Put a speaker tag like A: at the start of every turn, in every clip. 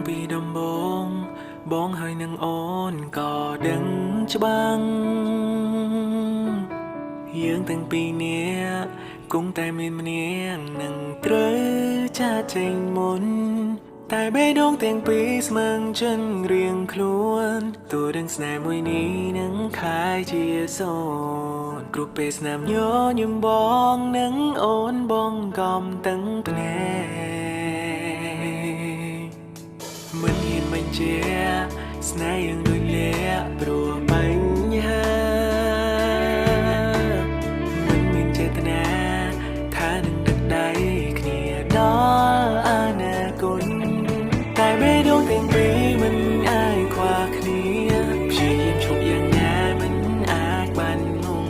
A: ពីដំបូងបងហើយនឹងអូនក៏ដឹងច្បាស់យើងទាំងពីរនាក់គង់តែមានម្នាក់នឹងត្រូវចាចេញមុនតែបេះដូងទាំងពីរស្មឹងចិនរៀងខ្លួនទូដឹងស្នេហ៍មួយនេះនឹងខែជាសូនគ្រប់ពេលស្នាមញញឹមបងនឹងអូនបងកំតឹងភ្នែកមិនហ៊ានបញ្ជាស្នេហ៍យើងដូចលាក់ព្រោះបញ្ហាមិនមានចេតនាថានឹងដឹកដៃគ្នាដល់អនាគតតែបេះដូងទាំងពីរមិនអាចខ្វះគ្នាព្យាយាមឈប់យ៉ាងណាមិនអាចបានងង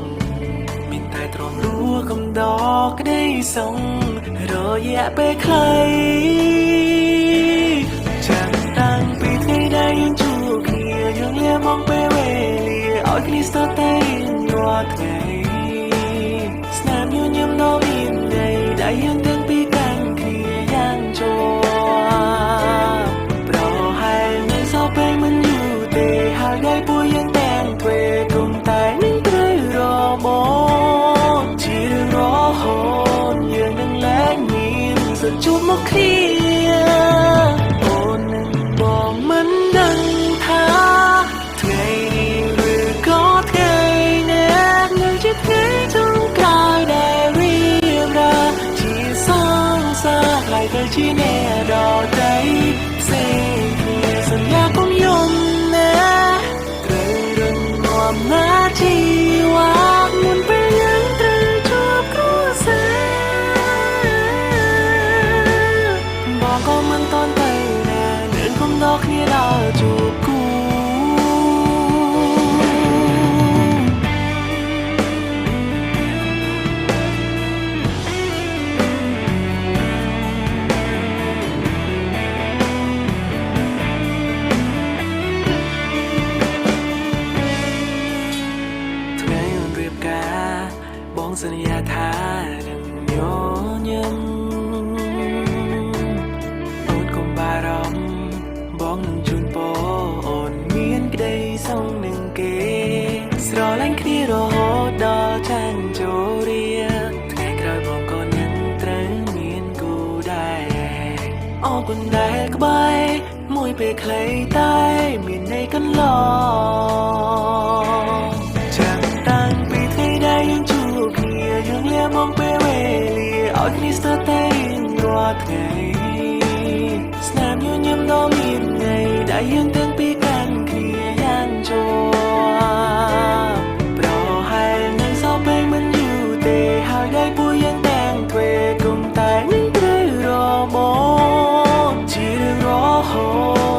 A: មានតែទ្រាំរួកំដរក្តីសងរយៈពេលខ្លីចាំតាំងពីថ្ងៃដែលយើងជួបគ្នាយើងលាមកពេលវេលាឲ្យគ្នាស្ទើរតែរាល់ថ្ងៃស្នាមញញឹមដ៏មានន័យដែលយើងទាំងពីរកាន់គ្នាយ៉ាងជាប់ប្រហែលនឹងសពពេលមិនយូរទេហើយដៃពួកយើងទាំងទ្វេគុំតែនឹងត្រូវរបបជារឿងរហូតយើងនឹងលែងមានសិទ្ធិជួបមកគ្នាអូននឹងបងមិនដឹងថាថ្ងៃនេះឬក៏ថ្ងៃណានឹងជាថ្ងៃចុងក្រោយដែលរៀបរាប់ជាសង្សារខ្លាយទៅជាអ្នកដទៃផ្សេងគ្នាសន្យាកុំយំណាត្រូវរឹងមាំណាជីវ៉ាមុនពេលយើងត្រូវជួបគ្រួសារបងក៏មិនតន់ទៅណានឹងគុំដល់គ្នាដល់ជួបគូបងសន្យាថានឹងញញឹមអូនកុំបារម្ភបងនឹងជូនពរអូនមានក្តីសងនឹងគេស្រឡាញ់គ្នារហូតដល់ចាញ់ចូលរៀថ្ងៃក្រោយបងក៏នឹងត្រូវមានគូដែរអរគុណដែលក្បែរមួយពេលខ្លីតែមានន័យកន្លងចាំតាំងពីថ្ងៃដែលយើងជួបគ្នាយើងលាមកពេលវេលាឲ្យគ្នាស្ទើរតែរាល់ថ្ងៃស្នាមញញឹមដ៏មានន័យដែលយើងទាំងពីរកាន់គ្នាយ៉ាងជាប់ប្រហែលនឹងសពពេលមិនយូរទេហើយដៃពួកយើងទាំងទ្វេគុំតែនឹងត្រូវរបបជារឿងរហូ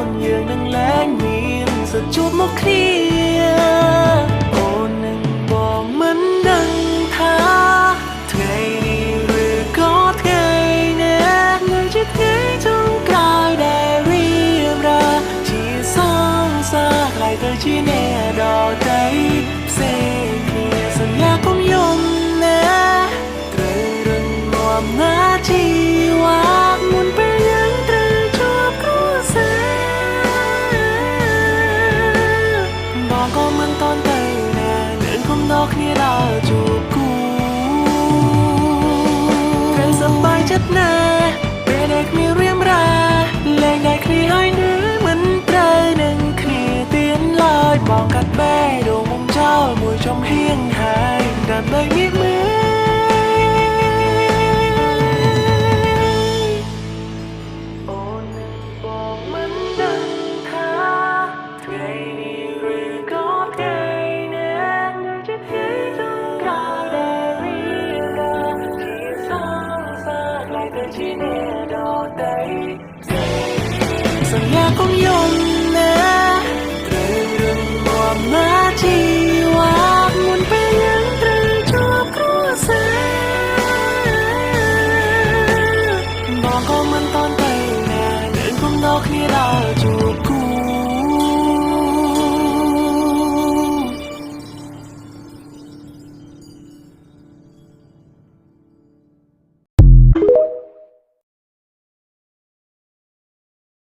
A: តយើងនឹងលែងមានសិទ្ធិជួបមកគ្នាអូននឹងបងមិនដឹងថាថ្ងៃនេះឬក៏ថ្ងៃណានឹងជាថ្ងៃចុងក្រោយដែលរៀបរាប់ជាសង្សារខ្លាយទៅជាអ្នកដទៃផ្សេងគ្នាសន្យាកុំយំណាត្រូវរឹងមាំណាជីវ៉ាមុនពេលយើងត្រូវជួបគ្រួសារបងក៏មិនតន់ទៅណានឹងគុំដល់គ្នាដល់ជួបគូត្រូវសប្បាយចិត្តណាពេលដែលគ្នារៀបរាប់លែងដែលគ្នាហើយនឹងមិនត្រូវនឹងគ្នាទៀនឡើយបងកាត់បេះដូងមុំចោលមួយចំហៀងហើយដើម្បីងាកមើលអូននឹងបងមិនដឹងថាថ្ងៃនេះឬក៏ថ្ងៃណានឹងជាថ្ងៃចុងក្រោយដែលរៀបរាប់ជាសង្សារខ្លាយទៅជាអ្នកដទៃសន្យាកុំយំណាត្រូវរឹងមាំណាជីវ៉ាមុនពេលយើងត្រូវជួបគ្រួសារបងក៏មិនតន់ទៅណានឹងគុំដល់គ្នាដល់ជួប